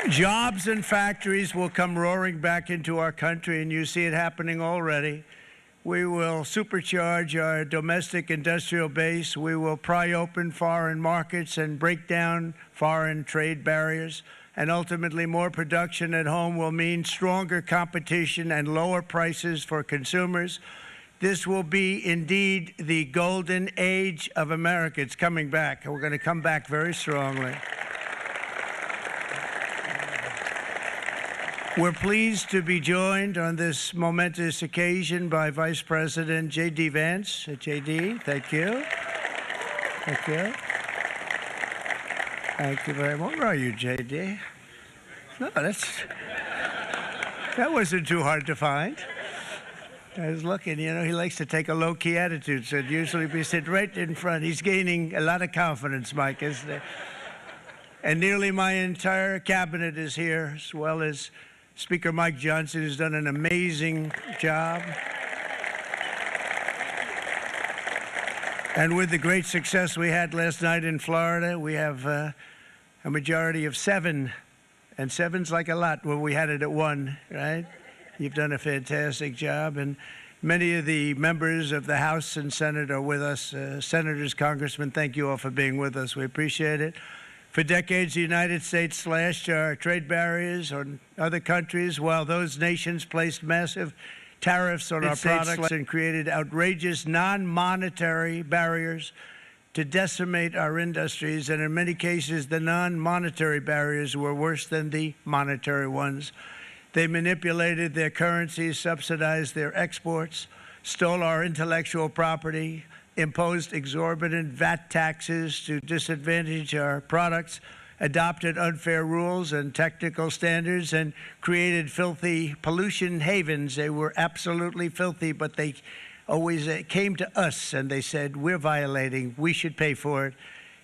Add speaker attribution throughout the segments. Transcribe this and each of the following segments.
Speaker 1: Jobs and factories will come roaring back into our country, and you see it happening already. We will supercharge our domestic industrial base. We will pry open foreign markets and break down foreign trade barriers. And ultimately, more production at home will mean stronger competition and lower prices for consumers. This will be indeed the golden age of America. It's coming back, and we're going to come back very strongly. We're pleased to be joined on this momentous occasion by Vice President J.D. Vance. J.D., thank you. Thank you. Thank you very much. Where are you, J.D.? No, that wasn't too hard to find. I was looking, you know, he likes to take a low-key attitude, so it'd usually be sit right in front. He's gaining a lot of confidence, Mike, isn't he? And nearly my entire cabinet is here, as well as Speaker Mike Johnson, who's done an amazing job. And with the great success we had last night in Florida, we have a majority of 7. And 7's like a lot when we had it at 1, right? You've done a fantastic job. And many of the members of the House and Senate are with us. Senators, Congressmen, thank you all for being with us. We appreciate it. For decades, the United States slashed our trade barriers on other countries, while those nations placed massive tariffs on our products and created outrageous non-monetary barriers to decimate our industries. And in many cases, the non-monetary barriers were worse than the monetary ones. They manipulated their currencies, subsidized their exports, stole our intellectual property, imposed exorbitant VAT taxes to disadvantage our products, adopted unfair rules and technical standards, and created filthy pollution havens. They were absolutely filthy, but they always came to us and they said, we're violating, we should pay for it.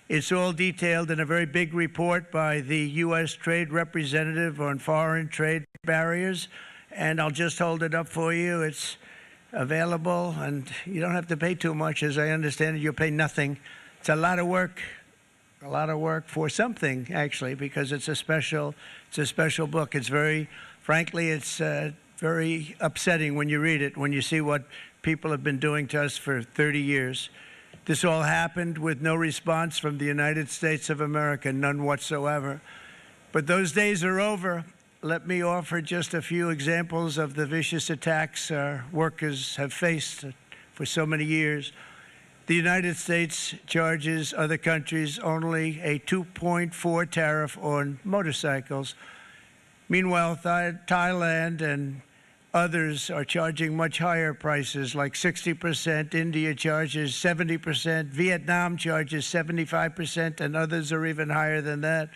Speaker 1: It's all detailed in a very big report by the U.S. Trade Representative on foreign trade barriers, and I'll just hold it up for you. It's available, and you don't have to pay too much. As I understand it, you'll pay nothing. It's a lot of work for something, actually, because it's a special book. It's very, frankly, it's very upsetting when you read it, when you see what people have been doing to us for 30 years. This all happened with no response from the United States of America, none whatsoever. But those days are over. Let me offer just a few examples of the vicious attacks our workers have faced for so many years. The United States charges other countries only a 2.4 tariff on motorcycles. Meanwhile, Thailand and others are charging much higher prices, like 60%. India charges 70%. Vietnam charges 75%, and others are even higher than that.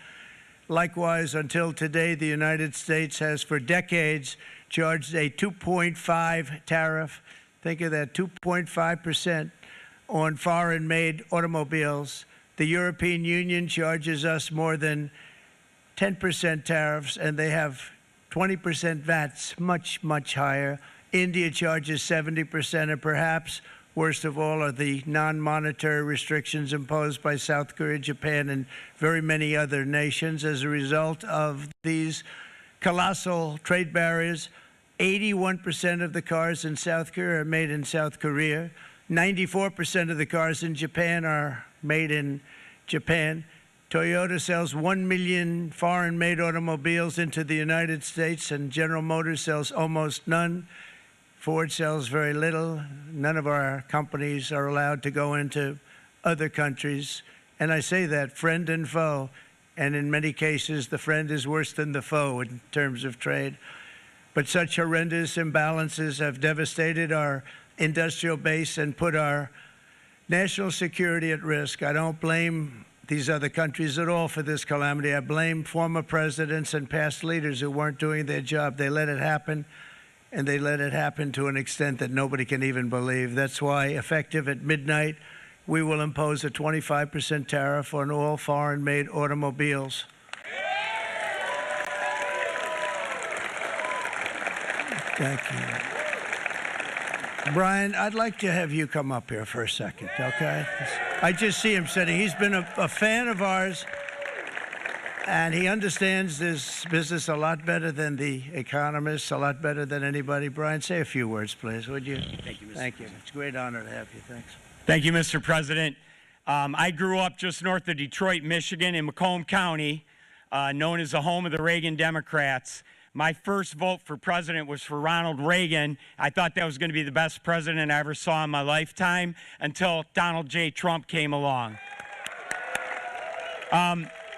Speaker 1: Likewise, until today, the United States has for decades charged a 2.5 tariff. Think of that, 2.5% on foreign-made automobiles. The European Union charges us more than 10% tariffs, and they have 20% VATs, much, much higher. India charges 70%, and perhaps worst of all are the non-monetary restrictions imposed by South Korea, Japan, and very many other nations. As a result of these colossal trade barriers, 81% of the cars in South Korea are made in South Korea. 94% of the cars in Japan are made in Japan. Toyota sells 1 million foreign-made automobiles into the United States, and General Motors sells almost none. Ford sells very little. None of our companies are allowed to go into other countries. And I say that, friend and foe. And in many cases, the friend is worse than the foe in terms of trade. But such horrendous imbalances have devastated our industrial base and put our national security at risk. I don't blame these other countries at all for this calamity. I blame former presidents and past leaders who weren't doing their job. They let it happen. And they let it happen to an extent that nobody can even believe. That's why, effective at midnight, we will impose a 25% tariff on all foreign-made automobiles. Thank you. Brian, I'd like to have you come up here for a second, okay? I just see him sitting. He's been a fan of ours. And he understands this business a lot better than the economists, a lot better than anybody. Brian, say a few words, please, would you?
Speaker 2: Thank you, Mr.
Speaker 1: Thank you.
Speaker 2: President.
Speaker 1: It's a great honor to have you. Thanks.
Speaker 2: Thank you, Mr. President. I grew up just north of Detroit, Michigan, in Macomb County, known as the home of the Reagan Democrats. My first vote for president was for Ronald Reagan. I thought that was going to be the best president I ever saw in my lifetime until Donald J. Trump came along.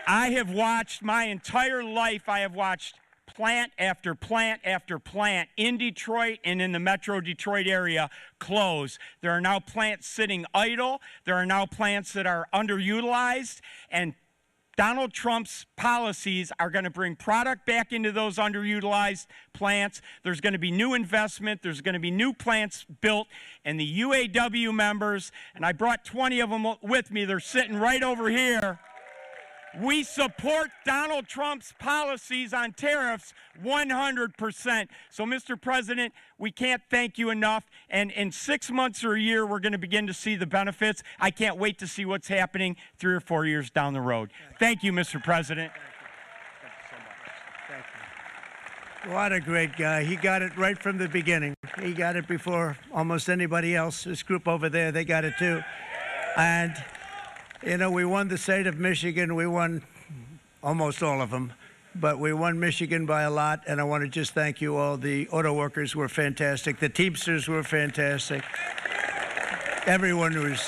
Speaker 2: I have watched my entire life, I have watched plant after plant after plant in Detroit and in the metro Detroit area close. There are now plants sitting idle. There are now plants that are underutilized. And Donald Trump's policies are going to bring product back into those underutilized plants. There's going to be new investment. There's going to be new plants built. And the UAW members, and I brought 20 of them with me, they're sitting right over here. We support Donald Trump's policies on tariffs 100%. So, Mr. President, we can't thank you enough. And in 6 months or a year, we're going to begin to see the benefits. I can't wait to see what's happening 3 or 4 years down the road. Thank you, Mr. President.
Speaker 1: Thank you so much. Thank you. What a great guy. He got it right from the beginning. He got it before almost anybody else. This group over there, they got it too. And you know, we won the state of Michigan. We won almost all of them, but we won Michigan by a lot, and I want to just thank you all. The auto workers were fantastic. The Teamsters were fantastic. Everyone was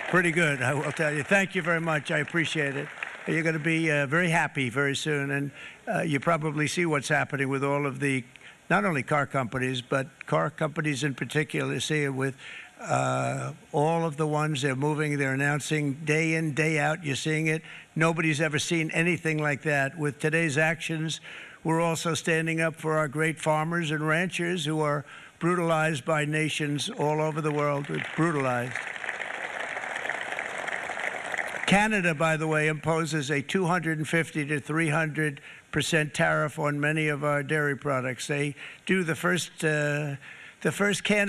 Speaker 1: pretty good, I will tell you. Thank you very much. I appreciate it. You're going to be very happy very soon, and you probably see what's happening with all of the, not only car companies, but car companies in particular. You see it with all of the ones they're moving, they're announcing day in, day out. You're seeing it. Nobody's ever seen anything like that. With today's actions, we're also standing up for our great farmers and ranchers who are brutalized by nations all over the world. It's brutalized. Canada, by the way, imposes a 250 to 300% tariff on many of our dairy products. They do the first can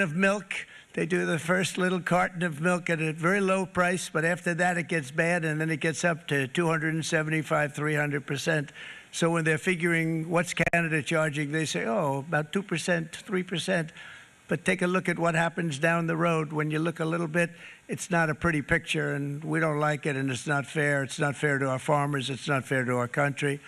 Speaker 1: of milk. They do the first little carton of milk at a very low price, but after that it gets bad, and then it gets up to 275, 300%. So when they're figuring what's Canada charging, they say, oh, about 2%, 3%. But take a look at what happens down the road. When you look a little bit, it's not a pretty picture, and we don't like it, and it's not fair. It's not fair to our farmers. It's not fair to our country.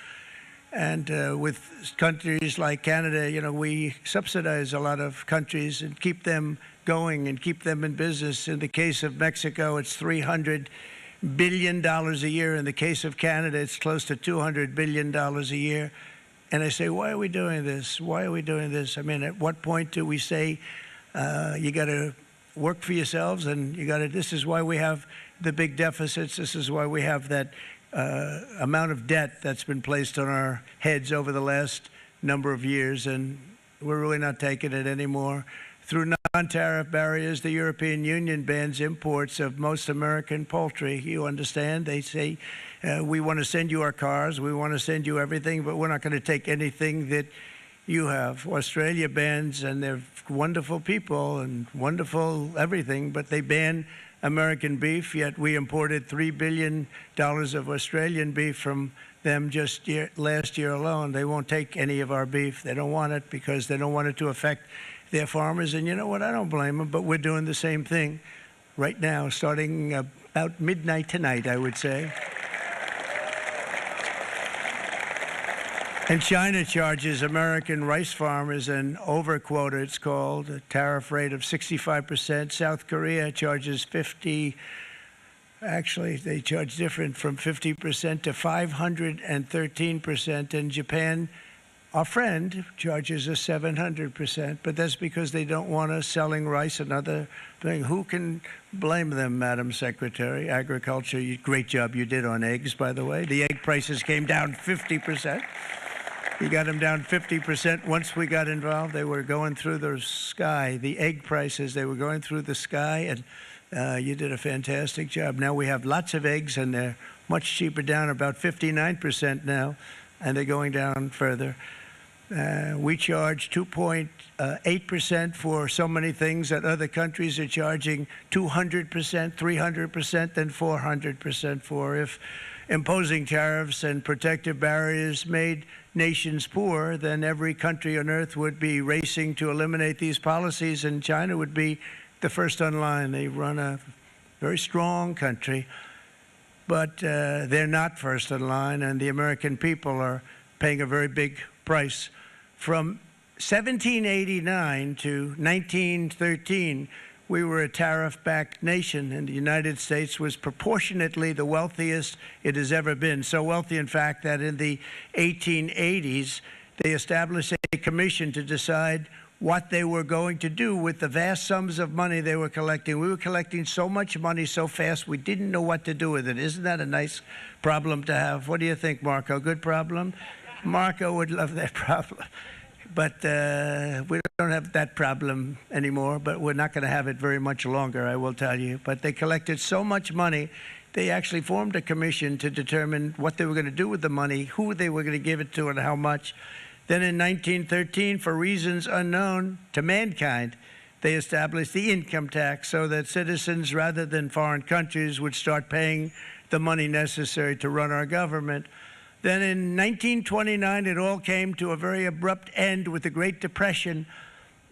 Speaker 1: And with countries like Canada, you know, we subsidize a lot of countries and keep them going and keep them in business. In the case of Mexico, it's $300 billion a year. In the case of Canada, it's close to $200 billion a year. And I say, why are we doing this? Why are we doing this? I mean, at what point do we say, you got to work for yourselves, and you got to, this is why we have the big deficits. This is why we have that amount of debt that's been placed on our heads over the last number of years, and we're really not taking it anymore. Through non-tariff barriers, the European Union bans imports of most American poultry. You understand? They say, we want to send you our cars, we want to send you everything, but we're not going to take anything that you have. Australia bans, and they're wonderful people and wonderful everything, but they ban American beef, yet we imported $3 billion of Australian beef from them just last year alone. They won't take any of our beef. They don't want it because they don't want it to affect their farmers. And you know what? I don't blame them, but we're doing the same thing right now, starting about midnight tonight, I would say. And China charges American rice farmers an overquota, it's called, a tariff rate of 65%. South Korea charges 50%. Actually, they charge different, from 50% to 513%. And Japan, our friend, charges us 700%. But that's because they don't want us selling rice, another thing. Who can blame them, Madam Secretary? Agriculture, great job you did on eggs, by the way. The egg prices came down 50%. You got them down 50%. Once we got involved, they were going through the sky. The egg prices, they were going through the sky, and you did a fantastic job. Now we have lots of eggs, and they're much cheaper, down about 59% now, and they're going down further. We charge 2.8% for so many things that other countries are charging 200%, 300%, and 400% for. imposing tariffs and protective barriers made nations poor, then every country on earth would be racing to eliminate these policies, and China would be the first on line. They run a very strong country, but they're not first in line, and the American people are paying a very big price. From 1789 to 1913, we were a tariff-backed nation, and the United States was proportionately the wealthiest it has ever been. So wealthy, in fact, that in the 1880s, they established a commission to decide what they were going to do with the vast sums of money they were collecting. We were collecting so much money so fast, we didn't know what to do with it. Isn't that a nice problem to have? What do you think, Marco? Good problem? Marco would love that problem. But we don't have that problem anymore, but we're not going to have it very much longer, I will tell you. But they collected so much money, they actually formed a commission to determine what they were going to do with the money, who they were going to give it to, and how much. Then in 1913, for reasons unknown to mankind, they established the income tax so that citizens, rather than foreign countries, would start paying the money necessary to run our government. Then in 1929, it all came to a very abrupt end with the Great Depression,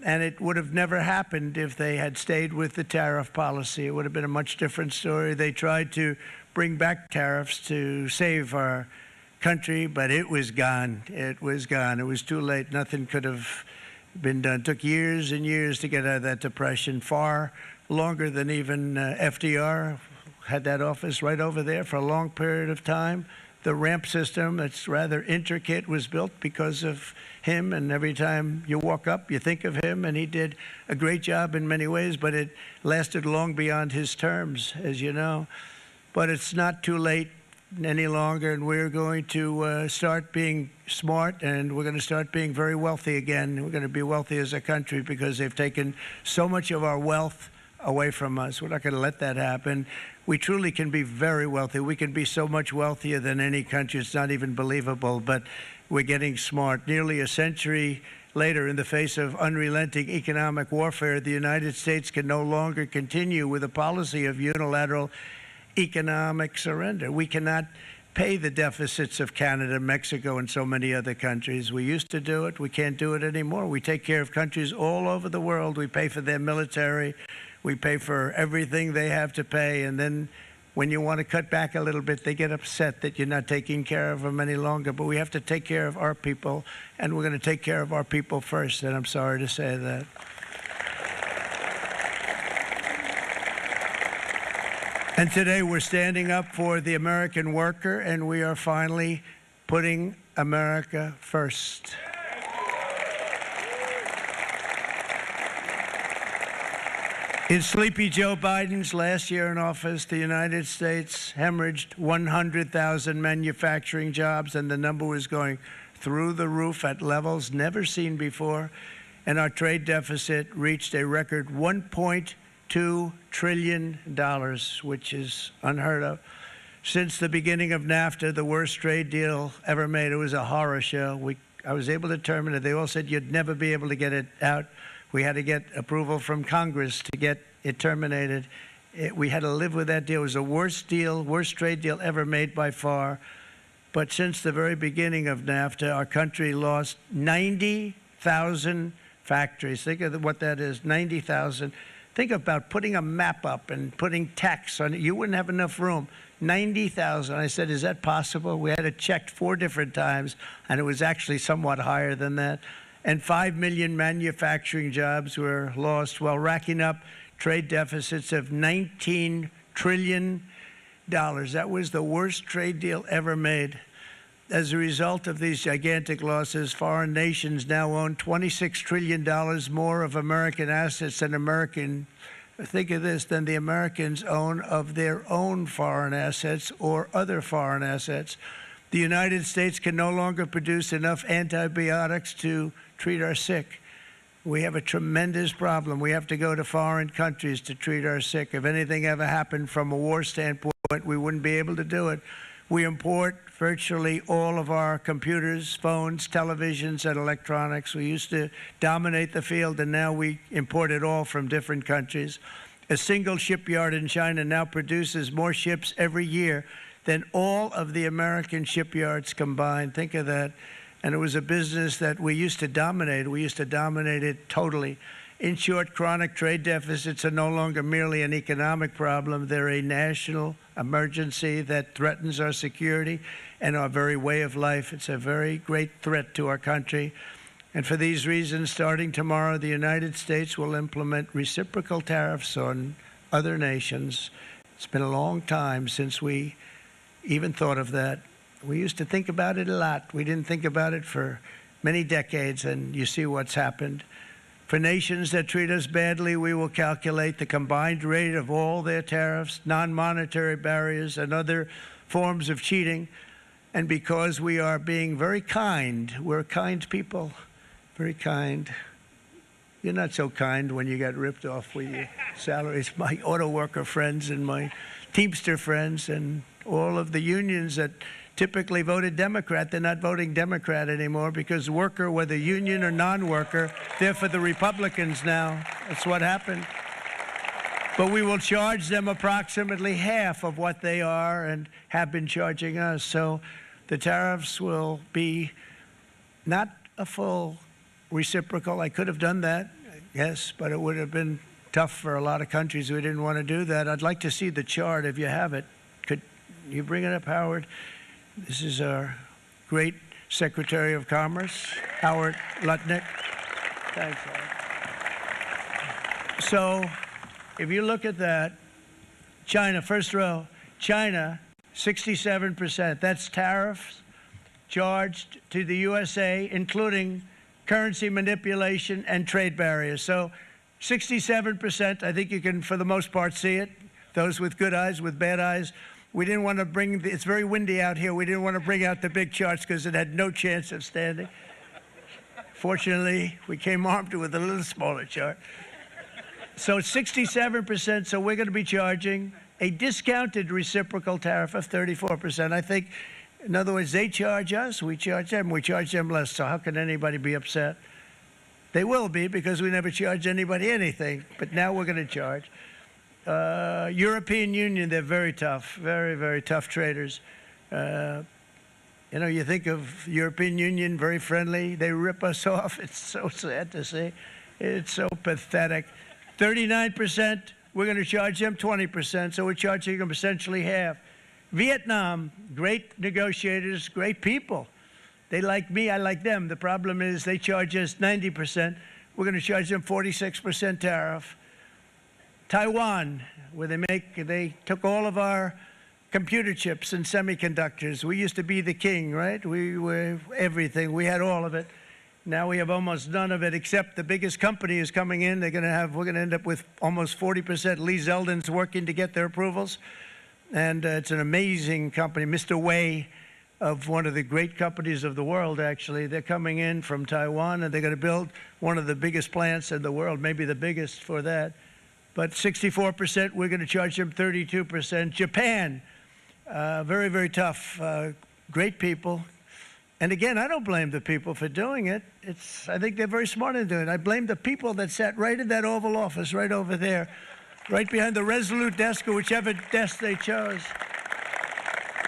Speaker 1: and it would have never happened if they had stayed with the tariff policy. It would have been a much different story. They tried to bring back tariffs to save our country, but it was gone. It was gone. It was too late. Nothing could have been done. It took years and years to get out of that depression, far longer than even FDR had that office right over there for a long period of time. The ramp system, that's rather intricate, was built because of him, and every time you walk up, you think of him, and he did a great job in many ways, but it lasted long beyond his terms, as you know. But it's not too late any longer, and we're going to start being smart, and we're going to start being very wealthy again. We're going to be wealthy as a country because they've taken so much of our wealth away from us. We're not going to let that happen. We truly can be very wealthy. We can be so much wealthier than any country. It's not even believable, but we're getting smart. Nearly a century later, in the face of unrelenting economic warfare, the United States can no longer continue with a policy of unilateral economic surrender. We cannot pay the deficits of Canada, Mexico, and so many other countries. We used to do it. We can't do it anymore. We take care of countries all over the world. We pay for their military. We pay for everything they have to pay, and then when you want to cut back a little bit, they get upset that you're not taking care of them any longer. But we have to take care of our people, and we're going to take care of our people first, and I'm sorry to say that. And today we're standing up for the American worker, and we are finally putting America first. In Sleepy Joe Biden's last year in office, the United States hemorrhaged 100,000 manufacturing jobs, and the number was going through the roof at levels never seen before. And our trade deficit reached a record $1.2 trillion, which is unheard of. Since the beginning of NAFTA, the worst trade deal ever made. It was a horror show. I was able to terminate it. They all said you'd never be able to get it out. We had to get approval from Congress to get it terminated. We had to live with that deal. It was the worst deal, worst trade deal ever made by far. But since the very beginning of NAFTA, our country lost 90,000 factories. Think of what that is, 90,000. Think about putting a map up and putting tax on it. You wouldn't have enough room. 90,000. I said, is that possible? We had it checked 4 different times, and it was actually somewhat higher than that. And 5 million manufacturing jobs were lost while racking up trade deficits of $19 trillion. That was the worst trade deal ever made. As a result of these gigantic losses, foreign nations now own $26 trillion more of American assets than think of this, than the Americans own of their own foreign assets or other foreign assets. The United States can no longer produce enough antibiotics to treat our sick. We have a tremendous problem. We have to go to foreign countries to treat our sick. If anything ever happened from a war standpoint, we wouldn't be able to do it. We import virtually all of our computers, phones, televisions, and electronics. We used to dominate the field, and now we import it all from different countries. A single shipyard in China now produces more ships every year than all of the American shipyards combined. Think of that. And it was a business that we used to dominate. We used to dominate it totally. In short, chronic trade deficits are no longer merely an economic problem. They're a national emergency that threatens our security and our very way of life. It's a very great threat to our country. And for these reasons, starting tomorrow, the United States will implement reciprocal tariffs on other nations. It's been a long time since we even thought of that. We used to think about it a lot. We didn't think about it for many decades, and you see what's happened. For nations that treat us badly, we will calculate the combined rate of all their tariffs, non-monetary barriers, and other forms of cheating. And because we are being very kind, we're kind people, very kind. You're not so kind when you got ripped off with your salaries. My auto worker friends and my Teamster friends and all of the unions that typically voted Democrat, they're not voting Democrat anymore because worker, whether union or non-worker, they're for the Republicans now. That's what happened. But we will charge them approximately half of what they are and have been charging us. So the tariffs will be not a full reciprocal. I could have done that, yes, but it would have been tough for a lot of countries who didn't want to do that. I'd like to see the chart if you have it. Could you bring it up, Howard? This is our great Secretary of Commerce, Howard Lutnick. Thanks, Howard. So if you look at that, China, first row, China, 67%. That's tariffs charged to the USA, including currency manipulation and trade barriers. So 67%, I think you can, for the most part, see it. Those with good eyes, with bad eyes. We didn't want to bring, it's very windy out here. We didn't want to bring out the big charts because it had no chance of standing. Fortunately, we came armed with a little smaller chart. So 67%, so we're going to be charging a discounted reciprocal tariff of 34%. I think, in other words, they charge us, we charge them less. So how can anybody be upset? They will be because we never charge anybody anything, but now we're going to charge. European Union, they're very tough, very, very tough traders. You know, you think of European Union, very friendly. They rip us off. It's so sad to see. It's so pathetic. 39%, we're going to charge them 20%, so we're charging them essentially half. Vietnam, great negotiators, great people. They like me, I like them. The problem is they charge us 90%. We're going to charge them 46% tariff. Taiwan, where they took all of our computer chips and semiconductors. We used to be the king, right? We were everything. We had all of it. Now we have almost none of it, except the biggest company is coming in. We're going to end up with almost 40%. Lee Zeldin's working to get their approvals. And it's an amazing company. Mr. Wei, of one of the great companies of the world, actually. They're coming in from Taiwan, and they're going to build one of the biggest plants in the world, maybe the biggest for that. But 64%, we're going to charge them 32%. Japan, very, very tough, great people. And again, I don't blame the people for doing it. I think they're very smart in doing it. I blame the people that sat right in that Oval Office, right over there, right behind the Resolute desk or whichever desk they chose.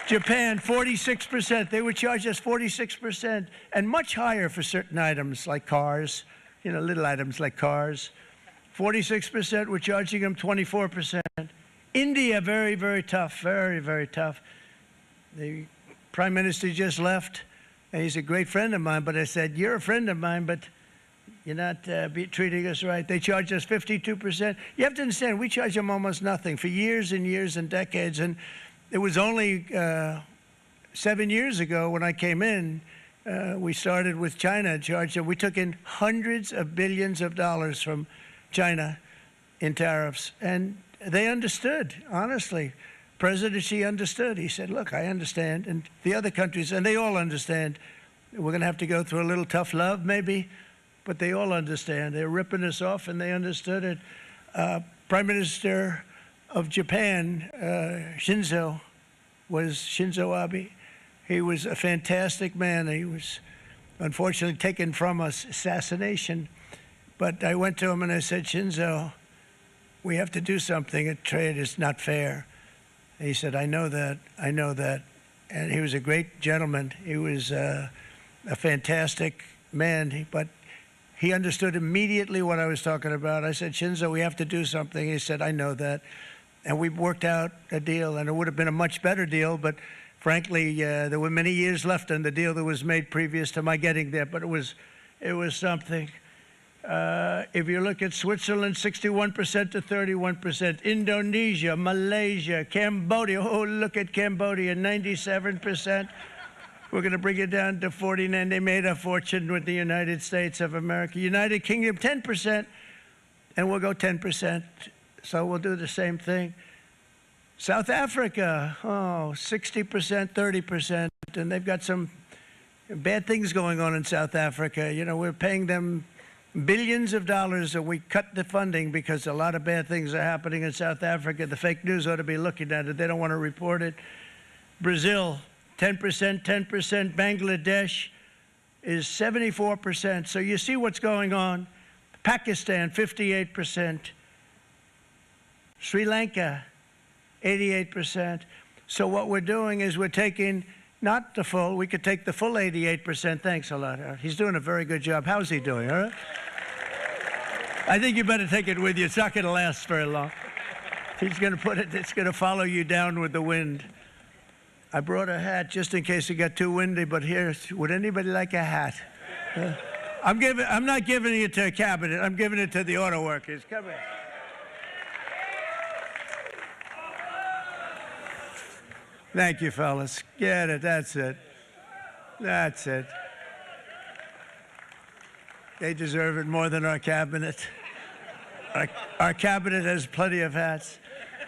Speaker 1: Japan, 46%. They would charge us 46%, and much higher for certain items like cars, you know, little items like cars. 46%, we're charging them 24%. India, very, very tough, very, very tough. The Prime Minister just left, and he's a great friend of mine, but I said, you're a friend of mine, but you're not treating us right. They charge us 52%. You have to understand, we charge them almost nothing for years and years and decades, and it was only 7 years ago when I came in, we started with China and charged them. We took in hundreds of billions of dollars from China in tariffs, and they understood, honestly. President Xi understood. He said, look, I understand, and the other countries, and they all understand. We're going to have to go through a little tough love, maybe, but they all understand. They're ripping us off, and they understood it. Prime Minister of Japan, Shinzo Abe. He was a fantastic man. He was unfortunately taken from us, assassination. But I went to him and I said, Shinzo, we have to do something. Trade is not fair. And he said, I know that, I know that. And he was a great gentleman. He was a fantastic man, but he understood immediately what I was talking about. I said, Shinzo, we have to do something. He said, I know that. And we worked out a deal, and it would have been a much better deal, but frankly, there were many years left on the deal that was made previous to my getting there, but it was something. If you look at Switzerland, 61% to 31%. Indonesia, Malaysia, Cambodia. Oh, look at Cambodia, 97%. We're going to bring it down to 49. They made a fortune with the United States of America. United Kingdom, 10%, and we'll go 10%. So we'll do the same thing. South Africa, 60%, 30%, and they've got some bad things going on in South Africa. You know, we're paying them billions of dollars, and we cut the funding because a lot of bad things are happening in South Africa. The fake news ought to be looking at it. They don't want to report it. Brazil, 10%, 10%. Bangladesh is 74%. So you see what's going on. Pakistan, 58%. Sri Lanka, 88%. So what we're doing is we're taking not the full, we could take the full 88%. Thanks a lot. He's doing a very good job. How's he doing, all right? I think you better take it with you. It's not going to last very long. He's going to put it, it's going to follow you down with the wind. I brought a hat just in case it got too windy, but here, would anybody like a hat? I'm not giving it to a cabinet. I'm giving it to the auto workers. Come here. Thank you, fellas. Get it. That's it. That's it. They deserve it more than our cabinet. Our cabinet has plenty of hats.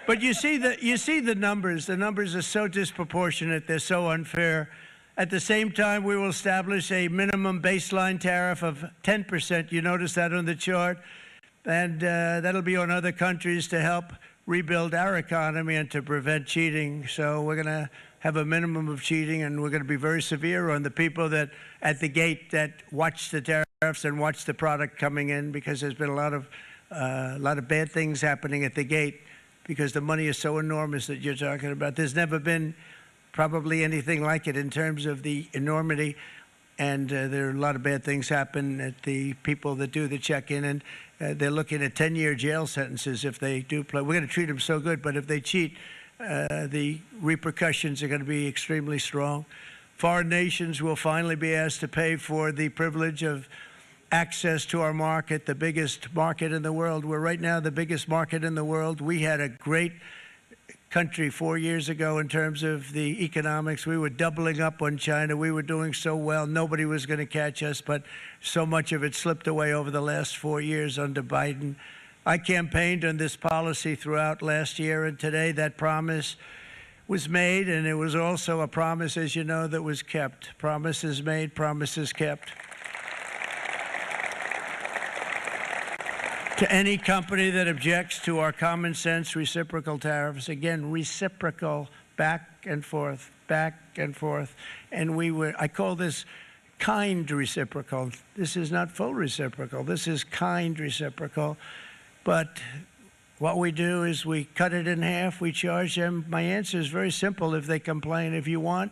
Speaker 1: But you see the numbers. The numbers are so disproportionate. They're so unfair. At the same time, we will establish a minimum baseline tariff of 10%. You notice that on the chart? And that'll be on other countries to help rebuild our economy and to prevent cheating. So we're going to have a minimum of cheating, and we're going to be very severe on the people that at the gate that watch the tariffs and watch the product coming in, because there's been a lot of bad things happening at the gate because the money is so enormous that you're talking about. There's never been probably anything like it in terms of the enormity, and there are a lot of bad things happen at the people that do the check-in, and they're looking at 10-year jail sentences if they do play. We're going to treat them so good, but if they cheat, the repercussions are going to be extremely strong. Foreign nations will finally be asked to pay for the privilege of access to our market, the biggest market in the world. We're right now the biggest market in the world. We had a great country 4 years ago in terms of the economics. We were doubling up on China. We were doing so well. Nobody was going to catch us, but so much of it slipped away over the last 4 years under Biden. I campaigned on this policy throughout last year, and today that promise was made, and it was also a promise, as you know, that was kept. Promises made, promises kept. To any company that objects to our common sense reciprocal tariffs, again, reciprocal, back and forth, back and forth. And I call this kind reciprocal. This is not full reciprocal. This is kind reciprocal. But what we do is we cut it in half. We charge them. My answer is very simple if they complain. If you want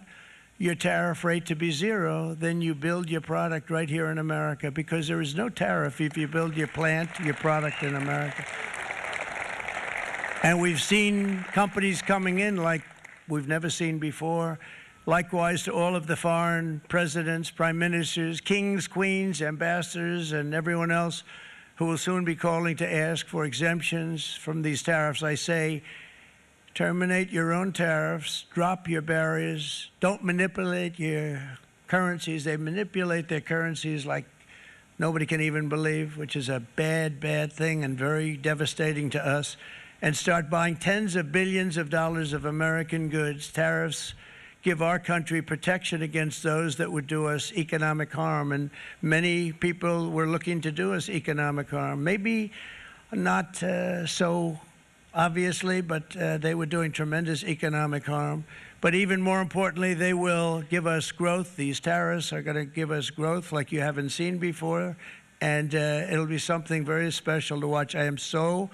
Speaker 1: your tariff rate to be zero, then you build your product right here in America, because there is no tariff if you build your plant, your product in America. And we've seen companies coming in like we've never seen before. Likewise to all of the foreign presidents, prime ministers, kings, queens, ambassadors, and everyone else who will soon be calling to ask for exemptions from these tariffs. I say, terminate your own tariffs, drop your barriers, don't manipulate your currencies. They manipulate their currencies like nobody can even believe, which is a bad, bad thing and very devastating to us. And start buying tens of billions of dollars of American goods. Tariffs give our country protection against those that would do us economic harm. And many people were looking to do us economic harm. Maybe not so obviously, but they were doing tremendous economic harm. But even more importantly, they will give us growth. These tariffs are going to give us growth like you haven't seen before, and it'll be something very special to watch. I am so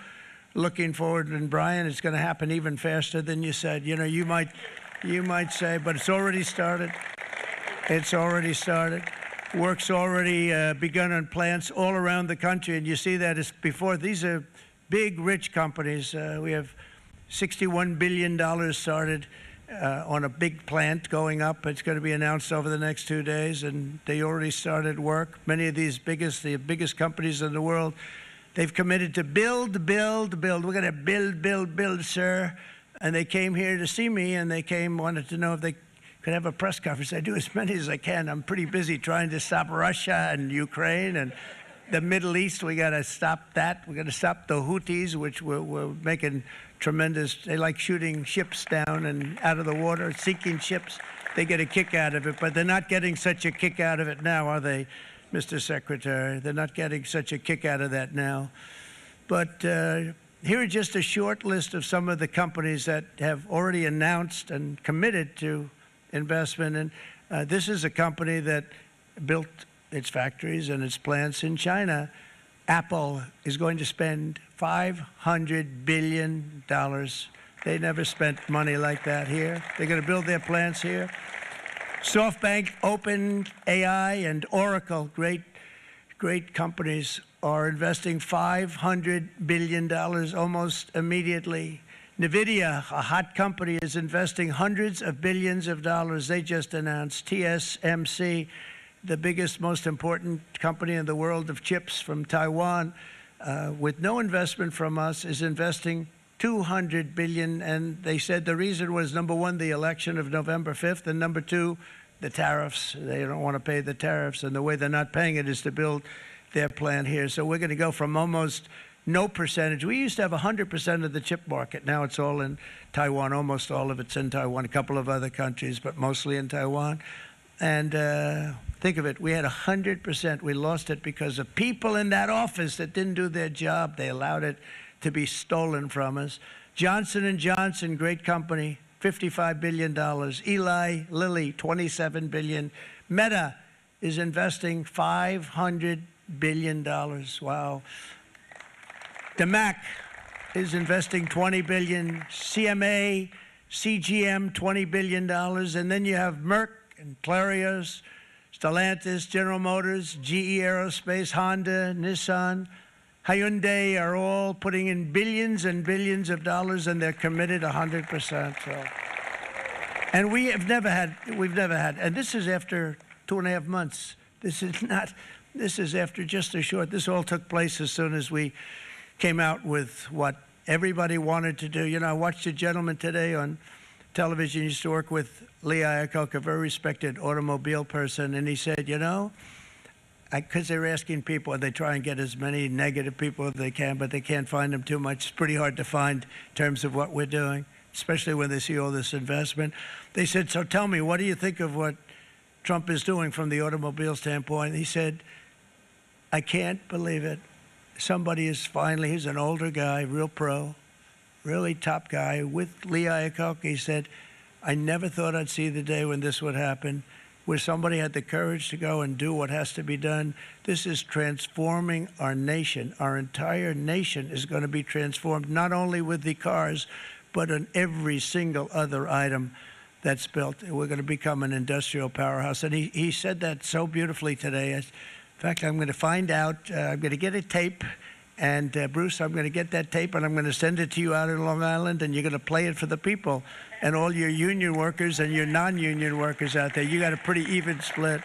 Speaker 1: looking forward. And Brian, it's going to happen even faster than you said. You know, you might say, but it's already started. It's already started. Work's already begun on plants all around the country, and you see that as before. These are big, rich companies. We have $61 billion started on a big plant going up. It's going to be announced over the next 2 days, and they already started work. Many of these the biggest companies in the world, they've committed to build. We're going to build, sir. And they came here to see me, and wanted to know if they could have a press conference. I do as many as I can. I'm pretty busy trying to stop Russia and Ukraine and the Middle East. We got to stop that. We got to stop the Houthis, which we're making tremendous. They like shooting ships down and out of the water, sinking ships. They get a kick out of it, but they're not getting such a kick out of it now, are they, Mr. Secretary? They're not getting such a kick out of that now. But here are just a short list of some of the companies that have already announced and committed to investment. And this is a company that built its factories and its plants in China. Apple is going to spend $500 billion. They never spent money like that here. They're going to build their plants here. SoftBank, OpenAI, and Oracle, great companies, are investing $500 billion almost immediately. NVIDIA, a hot company, is investing hundreds of billions of dollars. They just announced. TSMC, the biggest, most important company in the world of chips from Taiwan, with no investment from us, is investing $200 billion. And they said the reason was, number one, the election of November 5th, and number two, the tariffs. They don't want to pay the tariffs, and the way they're not paying it is to build their plant here. So we're going to go from almost no percentage. We used to have 100% of the chip market. Now it's all in Taiwan. Almost all of it's in Taiwan, a couple of other countries, but mostly in Taiwan. And think of it, we had 100%. We lost it because of people in that office that didn't do their job. They allowed it to be stolen from us. Johnson & Johnson, great company, $55 billion. Eli Lilly, $27 billion. Meta is investing $500 billion. Wow. DeMac is investing $20 billion. CMA, CGM, $20 billion. And then you have Merck and Clarios, Stellantis, General Motors, GE Aerospace, Honda, Nissan, Hyundai are all putting in billions and billions of dollars, and they're committed 100%. So. And we've never had, and this is after 2.5 months. This is after just a short, this all took place as soon as we came out with what everybody wanted to do. You know, I watched a gentleman today on television. He used to work with Lee Iacocca, a very respected automobile person, and he said, you know, because they're asking people, and they try and get as many negative people as they can, but they can't find them too much. It's pretty hard to find in terms of what we're doing, especially when they see all this investment. They said, so tell me, what do you think of what Trump is doing from the automobile standpoint? He said, I can't believe it. Somebody is finally, he's an older guy, real pro, really top guy, with Lee Iacocca. He said, I never thought I'd see the day when this would happen, where somebody had the courage to go and do what has to be done. This is transforming our nation. Our entire nation is going to be transformed, not only with the cars, but on every single other item that's built. We're going to become an industrial powerhouse. And he said that so beautifully today. In fact, I'm going to find out, I'm going to get a tape, and Bruce, I'm going to get that tape, and I'm going to send it to you out in Long Island, and you're going to play it for the people and all your union workers and your non-union workers out there. You got a pretty even split.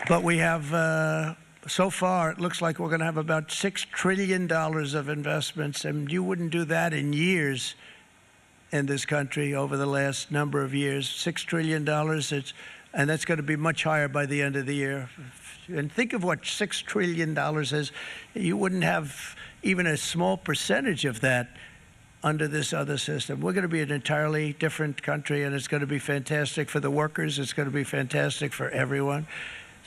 Speaker 1: But we have, so far, it looks like we're going to have about $6 trillion of investments, and you wouldn't do that in years in this country over the last number of years. $6 trillion, and that's going to be much higher by the end of the year. And think of what $6 trillion is. You wouldn't have even a small percentage of that under this other system. We're going to be an entirely different country, and it's going to be fantastic for the workers. It's going to be fantastic for everyone.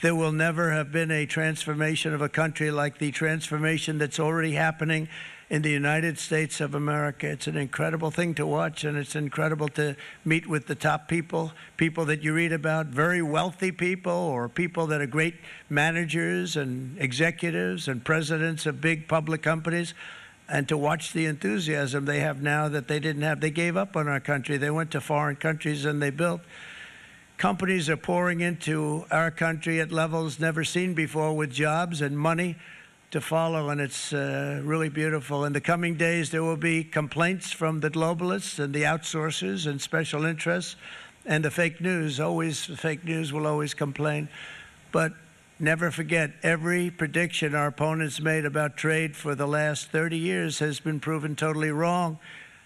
Speaker 1: There will never have been a transformation of a country like the transformation that's already happening in the United States of America. It's an incredible thing to watch, and it's incredible to meet with the top people, people that you read about, very wealthy people, or people that are great managers and executives and presidents of big public companies. and to watch the enthusiasm they have now that they didn't have. They gave up on our country. They went to foreign countries and they built. Companies are pouring into our country at levels never seen before with jobs and money to follow, and it's really beautiful. In the coming days, there will be complaints from the globalists and the outsourcers and special interests and the fake news. Always, the fake news will always complain. But never forget, every prediction our opponents made about trade for the last 30 years has been proven totally wrong.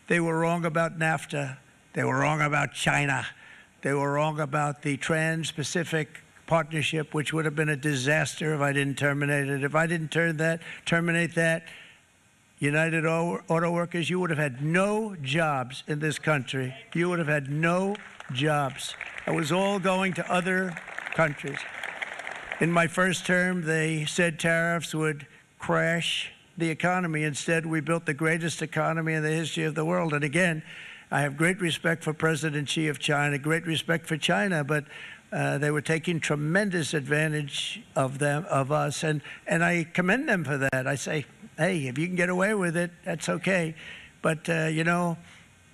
Speaker 1: They were wrong about NAFTA. They were wrong about China. They were wrong about the Trans-Pacific Partnership, which would have been a disaster if I didn't terminate it. If I didn't terminate that, United Auto Workers, you would have had no jobs in this country. You would have had no jobs. It was all going to other countries. In my first term, they said tariffs would crash the economy. Instead, we built the greatest economy in the history of the world. And again, I have great respect for President Xi of China, great respect for China, but they were taking tremendous advantage of us, and I commend them for that. I say, hey, if you can get away with it, that's okay. But, you know,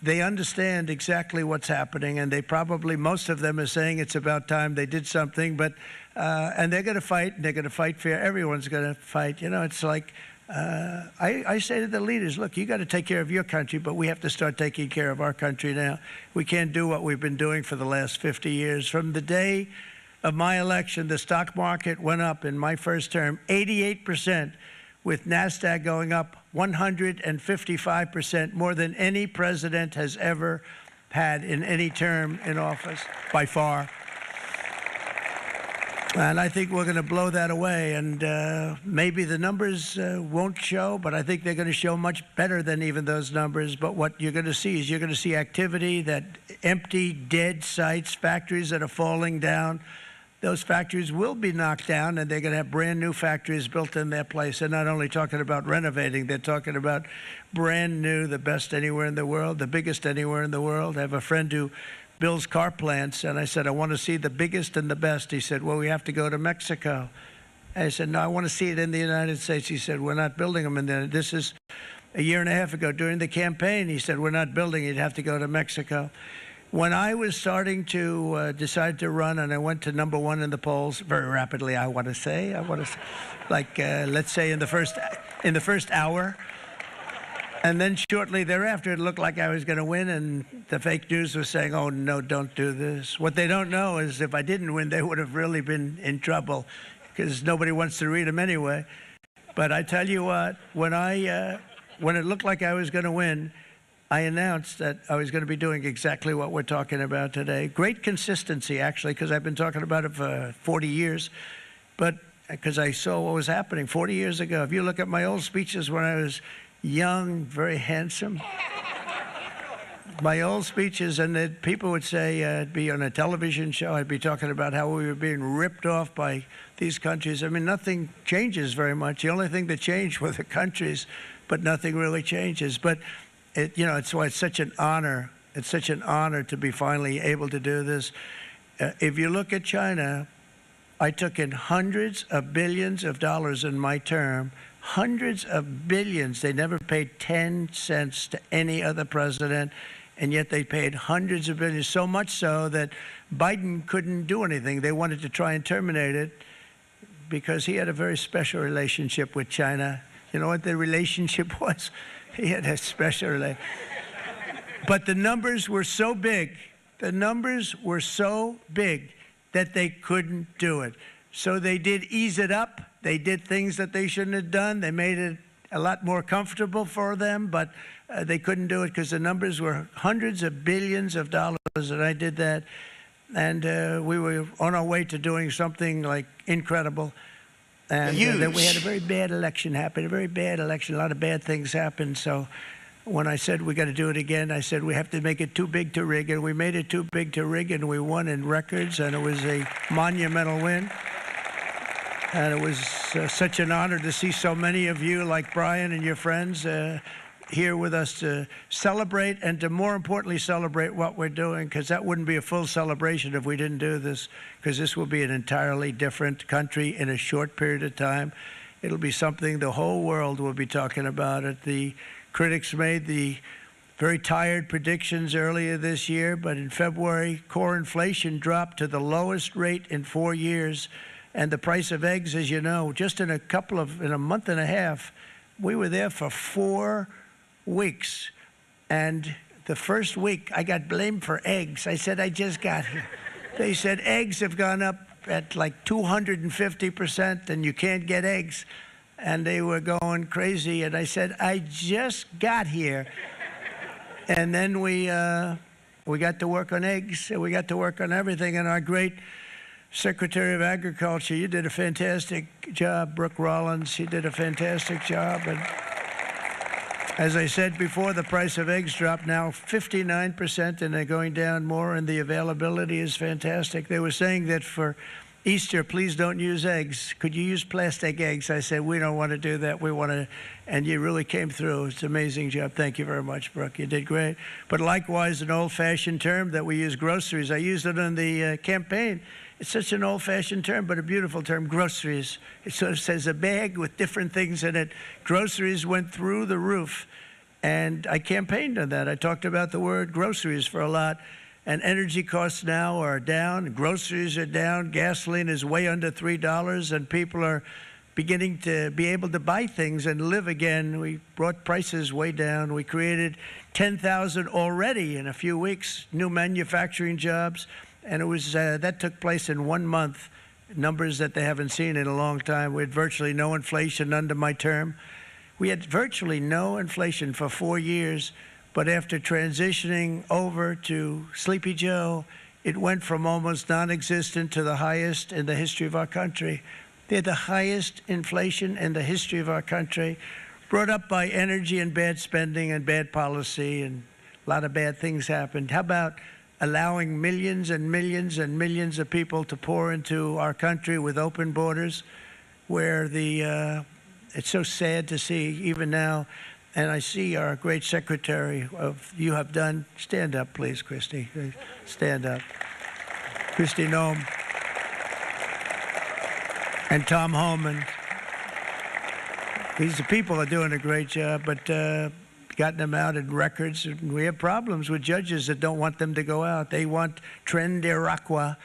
Speaker 1: they understand exactly what's happening, and they probably, most of them are saying it's about time they did something, but, and they're going to fight, and they're going to fight fair. Everyone's going to fight. You know, it's like, I say to the leaders, look, you got to take care of your country, but we have to start taking care of our country now. We can't do what we've been doing for the last 50 years. From the day of my election, the stock market went up in my first term 88%, with NASDAQ going up 155%, more than any president has ever had in any term in office, by far. And I think we're going to blow that away. And maybe the numbers won't show, but I think they're going to show much better than even those numbers. But what you're going to see is you're going to see activity, that empty, dead sites, factories that are falling down. Those factories will be knocked down, and they're going to have brand new factories built in their place. They're not only talking about renovating, they're talking about brand new, the best anywhere in the world, the biggest anywhere in the world. I have a friend who builds car plants, and I said, I want to see the biggest and the best. He said, well, we have to go to Mexico. I said, no, I want to see it in the United States. He said, we're not building them in there. This is a year and a half ago during the campaign. He said, we're not building it. You'd have to go to Mexico. When I was starting to decide to run, and I went to #1 in the polls very rapidly, I want to say, like let's say in the first hour, and then shortly thereafter, it looked like I was going to win, and the fake news was saying, "Oh no, don't do this." What they don't know is if I didn't win, they would have really been in trouble, because nobody wants to read them anyway. But I tell you what, when it looked like I was going to win, I announced that I was going to be doing exactly what we're talking about today. Great consistency, actually, because I've been talking about it for 40 years, but because I saw what was happening 40 years ago. If you look at my old speeches when I was young, very handsome, my old speeches, and people would say, I'd be on a television show, I'd be talking about how we were being ripped off by these countries. I mean, nothing changes very much. The only thing that changed were the countries, but nothing really changes. But you know, it's why it's such an honor. It's such an honor to be finally able to do this. If you look at China, I took in hundreds of billions of dollars in my term, hundreds of billions. They never paid 10 cents to any other president, and yet they paid hundreds of billions, so much so that Biden couldn't do anything. They wanted to try and terminate it because he had a very special relationship with China. You know what the relationship was? He had a special relationship. But the numbers were so big, that they couldn't do it. So they did ease it up. They did things that they shouldn't have done. They made it a lot more comfortable for them, but they couldn't do it because the numbers were hundreds of billions of dollars, and I did that. And we were on our way to doing something like incredible. And then we had a very bad election happen, a lot of bad things happened. So when I said we got to do it again, I said we have to make it too big to rig, and we made it too big to rig, and we won in records, and it was a monumental win. And it was such an honor to see so many of you, like Brian and your friends, here with us to celebrate, and to more importantly celebrate what we're doing, because that wouldn't be a full celebration if we didn't do this, because this will be an entirely different country in a short period of time. it'll be something the whole world will be talking about it. The critics made the very tired predictions earlier this year, but in February, core inflation dropped to the lowest rate in 4 years. And the price of eggs, as you know, just in a month and a half, we were there for 4 weeks. And the first week, I got blamed for eggs. I said, I just got here. They said eggs have gone up at like 250% and you can't get eggs. And they were going crazy. And I said, I just got here. And then we got to work on eggs, and we got to work on everything. And our great Secretary of Agriculture, you did a fantastic job. Brooke Rollins, you did a fantastic job. And as I said before, the price of eggs dropped now 59%, and they're going down more, and the availability is fantastic. They were saying that for Easter, please don't use eggs. Could you use plastic eggs? I said, we don't want to do that. We want to, and you really came through. It's an amazing job. Thank you very much, Brooke. You did great. But likewise, an old-fashioned term that we use, groceries. I used it in the campaign. It's such an old-fashioned term, but a beautiful term, groceries. It sort of says a bag with different things in it. Groceries went through the roof, and I campaigned on that. I talked about the word groceries for a lot. And energy costs now are down, groceries are down, gasoline is way under $3, and people are beginning to be able to buy things and live again. We brought prices way down. We created 10,000 already in a few weeks, new manufacturing jobs, and it was that took place in 1 month, numbers that they haven't seen in a long time. We had virtually no inflation under my term. We had virtually no inflation for 4 years. But after transitioning over to Sleepy Joe, it went from almost non-existent to the highest in the history of our country. They had the highest inflation in the history of our country, brought up by energy and bad spending and bad policy, and a lot of bad things happened. How about allowing millions and millions and millions of people to pour into our country with open borders, where it's so sad to see even now. And I see our great secretary you have done. Stand up, please, Christy. Stand up. Christy Noem. And Tom Homan. These people are doing a great job, but gotten them out in records. And we have problems with judges that don't want them to go out. They want Tren de Aragua,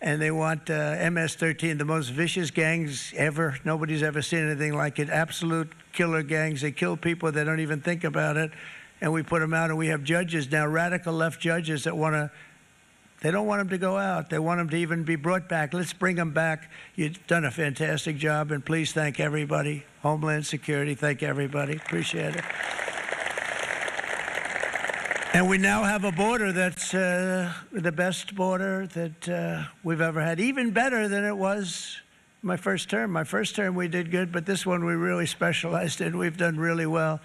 Speaker 1: and they want MS-13, the most vicious gangs ever. Nobody's ever seen anything like it. Absolute killer gangs. They kill people. They don't even think about it. And we put them out, and we have judges now, radical left judges that they don't want them to go out. They want them to even be brought back. Let's bring them back. You've done a fantastic job, and please thank everybody. Homeland Security, thank everybody. Appreciate it. And we now have a border that's the best border that we've ever had, even better than it was my first term. My first term we did good, but this one we really specialized in. We've done really well.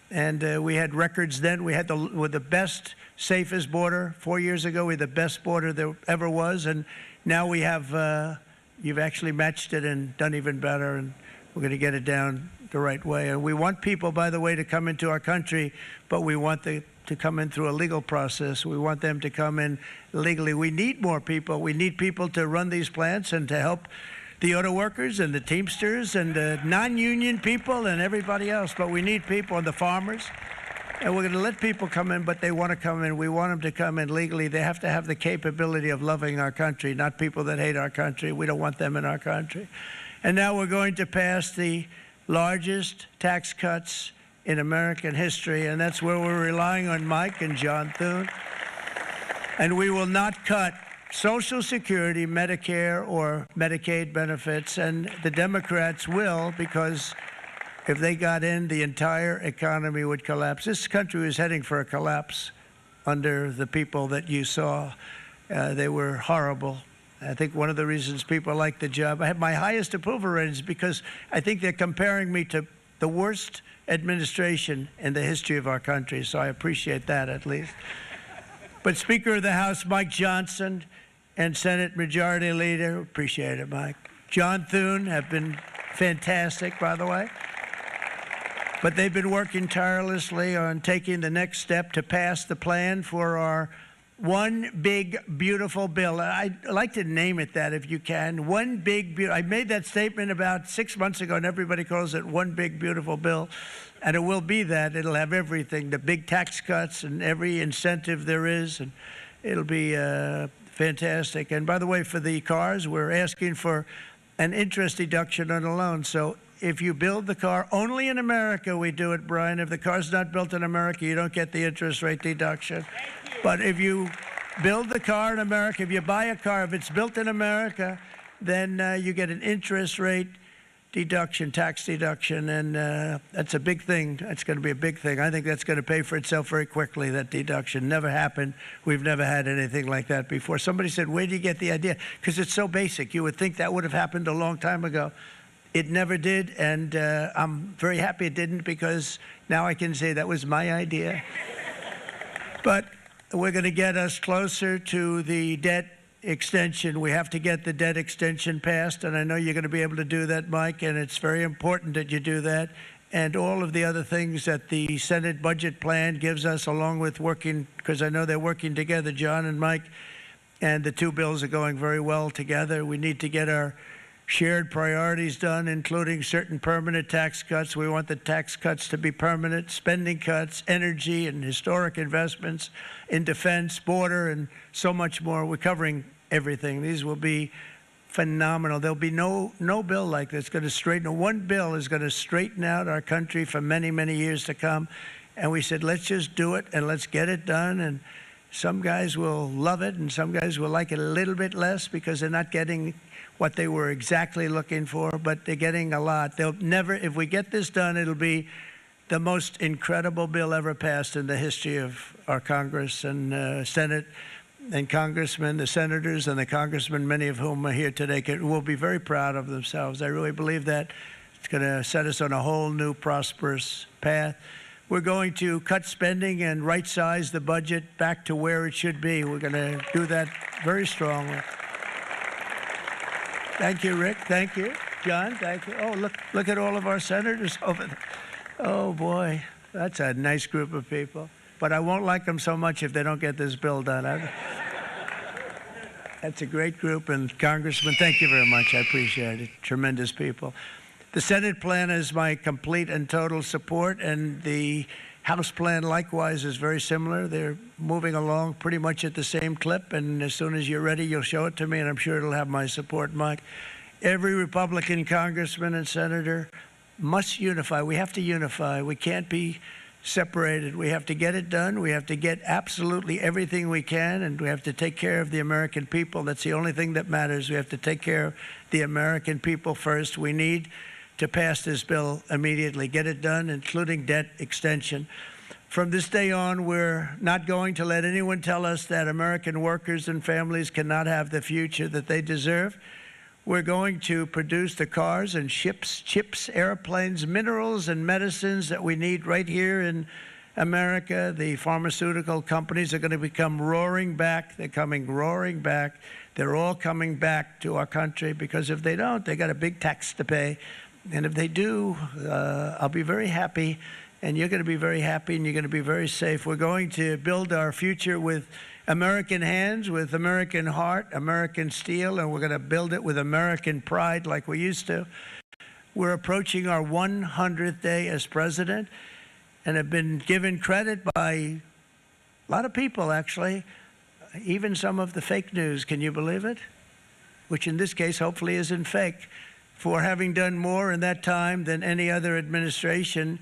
Speaker 1: And we had records then. We had the best, safest border. 4 years ago, we had the best border there ever was. And now we have, you've actually matched it and done even better. And we're going to get it down the right way. And we want people, by the way, to come into our country, but we want to come in through a legal process. We want them to come in legally. We need more people. We need people to run these plants and to help the auto workers and the Teamsters and the non-union people and everybody else. But we need people and the farmers. And we're going to let people come in, but they want to come in. We want them to come in legally. They have to have the capability of loving our country, not people that hate our country. We don't want them in our country. And now we're going to pass the largest tax cuts in American history, and that's where we're relying on Mike and John Thune. And we will not cut Social Security, Medicare, or Medicaid benefits, and the Democrats will, because if they got in, the entire economy would collapse. This country is heading for a collapse under the people that you saw. They were horrible. I think one of the reasons people like the job, I have my highest approval ratings because I think they're comparing me to the worst administration in the history of our country, so I appreciate that at least. But Speaker of the House Mike Johnson and Senate Majority Leader, appreciate it, Mike. John Thune have been fantastic, by the way. But they've been working tirelessly on taking the next step to pass the plan for our One big, beautiful bill. I'd like to name it that if you can. One big, I made that statement about 6 months ago, and everybody calls it one big, beautiful bill. And it will be that. It'll have everything, the big tax cuts and every incentive there is. And it'll be fantastic. And by the way, for the cars, we're asking for an interest deduction on a loan. So if you build the car, only in America we do it, Brian. If the car's not built in America, you don't get the interest rate deduction. But if you build the car in America, if you buy a car, if it's built in America, then you get an interest rate deduction, tax deduction, and that's a big thing. That's going to be a big thing. I think that's going to pay for itself very quickly, that deduction. Never happened. We've never had anything like that before. Somebody said, where do you get the idea? Because it's so basic. You would think that would have happened a long time ago. It never did, and I'm very happy it didn't, because now I can say that was my idea. But we're going to get us closer to the debt extension. We have to get the debt extension passed, and I know you're going to be able to do that, Mike, and it's very important that you do that. And all of the other things that the Senate budget plan gives us, along with working, because I know they're working together, John and Mike, and the two bills are going very well together. We need to get our shared priorities done, including certain permanent tax cuts. We want the tax cuts to be permanent, spending cuts, energy and historic investments in defense, border, and so much more. We're covering everything. These will be phenomenal. There'll be no bill like this going to straighten. One bill is going to straighten out our country for many, many years to come. And we said, let's just do it and let's get it done. And some guys will love it and some guys will like it a little bit less because they're not getting what they were exactly looking for, but they're getting a lot. They'll never, if we get this done, it'll be the most incredible bill ever passed in the history of our Congress and Senate and congressmen, the senators and the congressmen, many of whom are here today, will be very proud of themselves. I really believe that. It's going to set us on a whole new prosperous path. We're going to cut spending and right-size the budget back to where it should be. We're going to do that very strongly. Thank you, Rick. Thank you. John, thank you. Oh, look at all of our senators over there. Oh, boy. That's a nice group of people. But I won't like them so much if they don't get this bill done. That's a great group. And Congressman, thank you very much. I appreciate it. Tremendous people. The Senate plan has my complete and total support, and the House plan likewise is very similar. They're moving along pretty much at the same clip, and as soon as you're ready, you'll show it to me, and I'm sure it'll have my support, Mike. Every Republican congressman and senator must unify. We have to unify. We can't be separated. We have to get it done. We have to get absolutely everything we can, and we have to take care of the American people. That's the only thing that matters. We have to take care of the American people first. We need to pass this bill immediately, get it done, including debt extension. From this day on, we're not going to let anyone tell us that American workers and families cannot have the future that they deserve. We're going to produce the cars and ships, chips, airplanes, minerals, and medicines that we need right here in America. The pharmaceutical companies are going to become roaring back. They're coming roaring back. They're all coming back to our country because if they don't, they got a big tax to pay. And if they do, I'll be very happy, and you're going to be very happy, and you're going to be very safe. We're going to build our future with American hands, with American heart, American steel, and we're going to build it with American pride like we used to. We're approaching our 100th day as president and have been given credit by a lot of people, actually, even some of the fake news. Can you believe it? Which in this case hopefully isn't fake, for having done more in that time than any other administration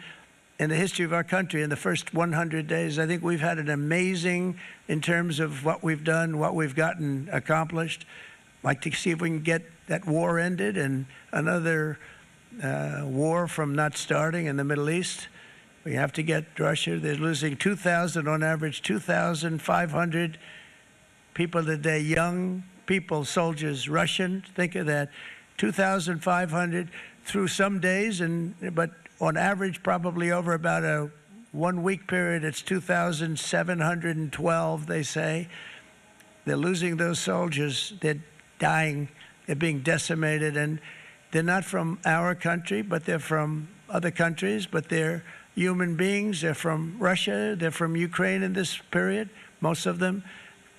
Speaker 1: in the history of our country in the first 100 days. I think we've had an amazing, in terms of what we've done, what we've gotten accomplished. I'd like to see if we can get that war ended and another war from not starting in the Middle East. We have to get Russia. They're losing 2,000 on average, 2,500 people today, young people, soldiers, Russian. Think of that. 2,500 through some days, but on average, probably over about a 1 week period, it's 2,712, they say. They're losing those soldiers. They're dying. They're being decimated. And they're not from our country, but they're from other countries, but they're human beings. They're from Russia. They're from Ukraine in this period, most of them.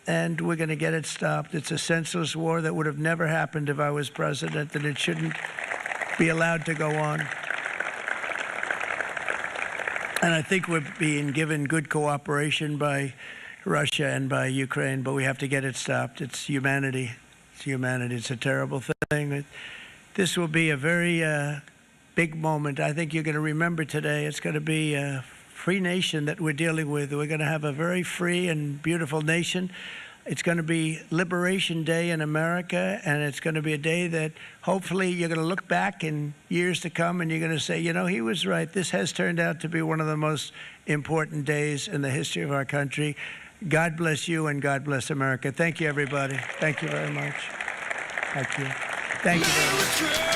Speaker 1: and we're going to get it stopped. It's a senseless war that would have never happened if I was president, and it shouldn't be allowed to go on. And I think we're being given good cooperation by Russia and by Ukraine, but we have to get it stopped. It's humanity. It's humanity. It's a terrible thing. This will be a very big moment. I think you're going to remember today. It's going to be a free nation that we're dealing with. We're going to have a very free and beautiful nation. It's going to be Liberation Day in America, and it's going to be a day that hopefully you're going to look back in years to come and you're going to say, you know, he was right. This has turned out to be one of the most important days in the history of our country. God bless you and God bless America. Thank you, everybody. Thank you very much. Thank you. Thank you very much.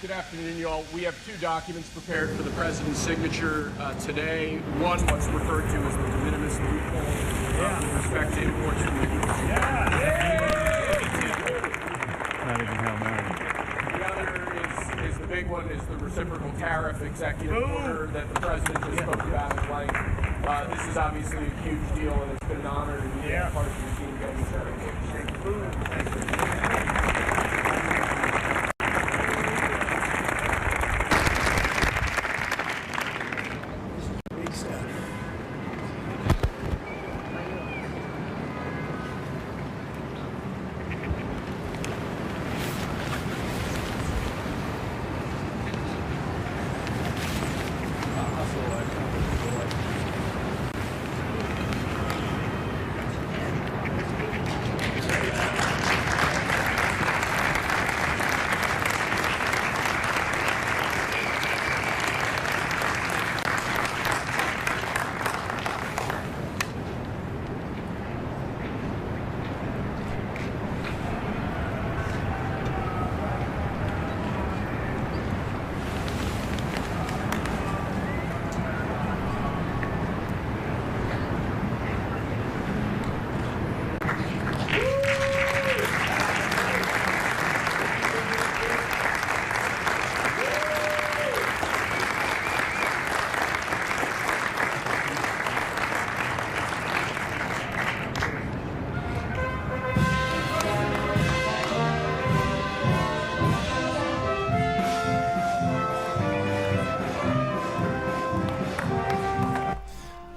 Speaker 3: Good afternoon, y'all. We have two documents prepared for the president's signature today. One, what's referred to as the de minimis loophole with respect to imports from the U.S.
Speaker 4: Not even Hail Mary.
Speaker 3: The other is the big one, is the reciprocal tariff executive order that the president just spoke about at length. This is obviously a huge deal, and it's been an honor to be part of your team getting started.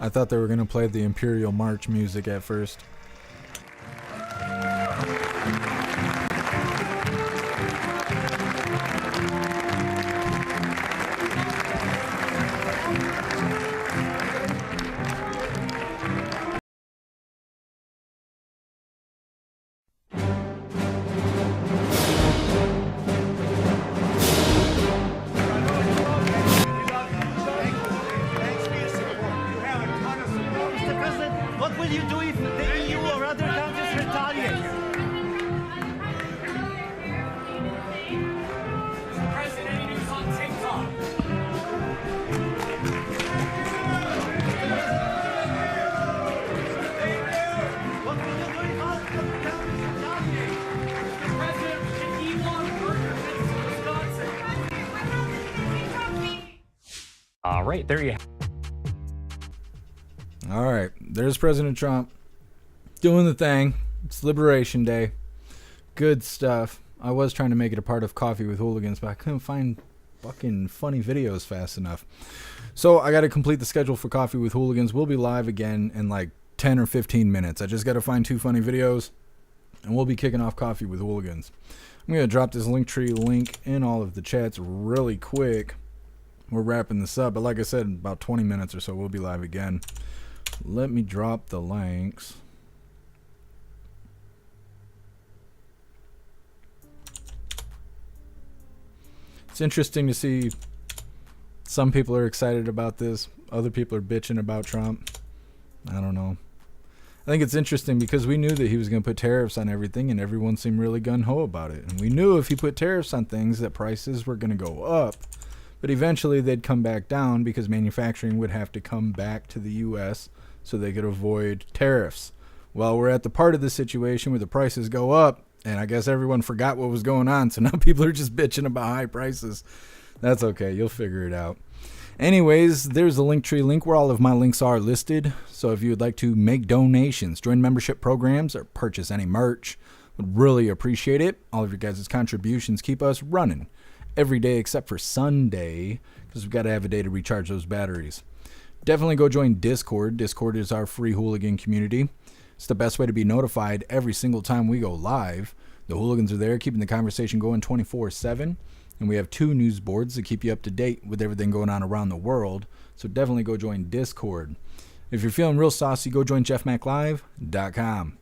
Speaker 4: I thought they were going to play the Imperial March music at first.
Speaker 5: What will you do if the EU or other countries retaliate?
Speaker 3: President is on TikTok.
Speaker 5: What will you do if other countries retaliate?
Speaker 3: President, can Elon murder Wisconsin?
Speaker 6: All right, there you have.
Speaker 4: All right, there's President Trump doing the thing. It's Liberation Day. Good stuff. I was trying to make it a part of Coffee with Hooligans, but I couldn't find fucking funny videos fast enough. So I got to complete the schedule for Coffee with Hooligans. We'll be live again in like 10 or 15 minutes. I just got to find 2 funny videos, and we'll be kicking off Coffee with Hooligans. I'm going to drop this Linktree link in all of the chats really quick. We're wrapping this up, but like I said, in about 20 minutes or so, we'll be live again. Let me drop the links. It's interesting to see some people are excited about this. Other people are bitching about Trump. I don't know. I think it's interesting because we knew that he was going to put tariffs on everything, and everyone seemed really gung-ho about it. And we knew if he put tariffs on things that prices were going to go up, but eventually they'd come back down because manufacturing would have to come back to the U.S. so they could avoid tariffs. Well, we're at the part of the situation where the prices go up, and I guess everyone forgot what was going on, so now people are just bitching about high prices. That's okay. You'll figure it out. Anyways, there's a Linktree link where all of my links are listed. So if you would like to make donations, join membership programs, or purchase any merch, would really appreciate it. All of your guys' contributions keep us running every day except for Sunday, because we've got to have a day to recharge those batteries. Definitely go join Discord. Discord is our free hooligan community. It's the best way to be notified every single time we go live. The hooligans are there keeping the conversation going 24/7. And we have 2 news boards to keep you up to date with everything going on around the world. So definitely go join Discord. If you're feeling real saucy, go join jeffmaclive.com.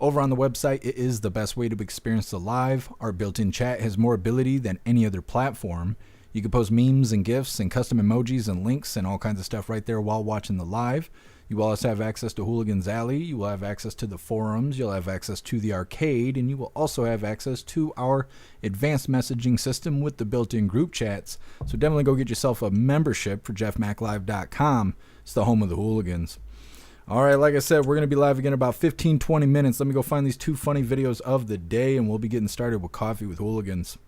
Speaker 4: Over on the website, it is the best way to experience the live. Our built-in chat has more ability than any other platform. You can post memes and GIFs and custom emojis and links and all kinds of stuff right there while watching the live. You will also have access to Hooligans Alley. You will have access to the forums. You'll have access to the arcade. And you will also have access to our advanced messaging system with the built-in group chats. So definitely go get yourself a membership for jeffmaclive.com. It's the home of the hooligans. All right, like I said, we're going to be live again in about 15-20 minutes. Let me go find these 2 funny videos of the day, and we'll be getting started with Coffee with Hooligans.